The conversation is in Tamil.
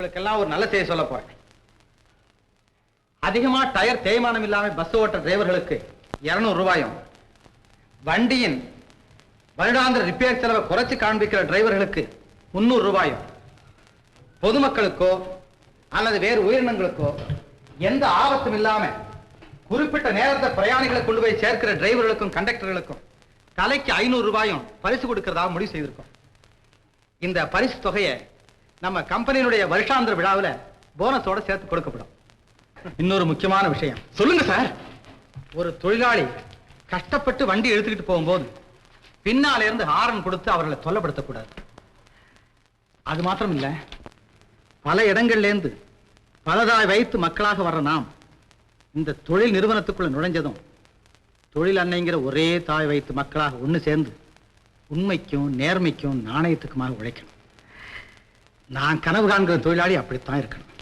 உங்களுக்கெல்லாம் ஒரு நல்ல செய்தி சொல்ல போறேன். அதிகமா டயர் தேய்மானம் இல்லாம பஸ் ஓட்ட டிரைவர்களுக்கு 200 ரூபாயும், வண்டியின் வருடாந்திர ரிப்பேர் செலவை குறைச்சு காண்பிக்கிற டிரைவர்களுக்கு 300 ரூபாயும், பொதுமக்களுக்கோ அல்லது வேறு உயிரினங்களுக்கோ எந்த ஆபத்தும் இல்லாம குறிப்பிட்ட நேரத்தை பிரயாணிகளை கொண்டு போய் சேர்க்கிற டிரைவர்களுக்கும் கண்டக்டர்களுக்கும் தலைக்கு 500 ரூபாயும் பரிசு கொடுக்கிறதாக முடிவு செய்திருக்கோம். இந்த பரிசு தொகையை நம்ம கம்பெனியினுடைய வருஷாந்திர விழாவில் போனஸோட சேர்த்து கொடுக்கப்படும். இன்னொரு முக்கியமான விஷயம் சொல்லுங்க சார். ஒரு தொழிலாளி கஷ்டப்பட்டு வண்டி எடுத்துக்கிட்டு போகும்போது பின்னால இருந்து ஹாரன் கொடுத்து அவர்களை தொல்லப்படுத்தக்கூடாது. அது மாத்திரம் இல்ல, பல இடங்கள்ல இருந்து பலதாய் வைத்து மக்களாக வர்ற நாம் இந்த தொழில் நிறுவனத்துக்குள்ள நுழைஞ்சதும் தொழில் அன்னைங்கிற ஒரே தாய் வைத்து மக்களாக ஒண்ணு சேர்ந்து உண்மைக்கும் நேர்மைக்கும் நாணயத்துக்குமாக உழைக்கணும். நான் கனவு காண்கிற தொழிலாளி அப்படித்தான் இருக்கணும்.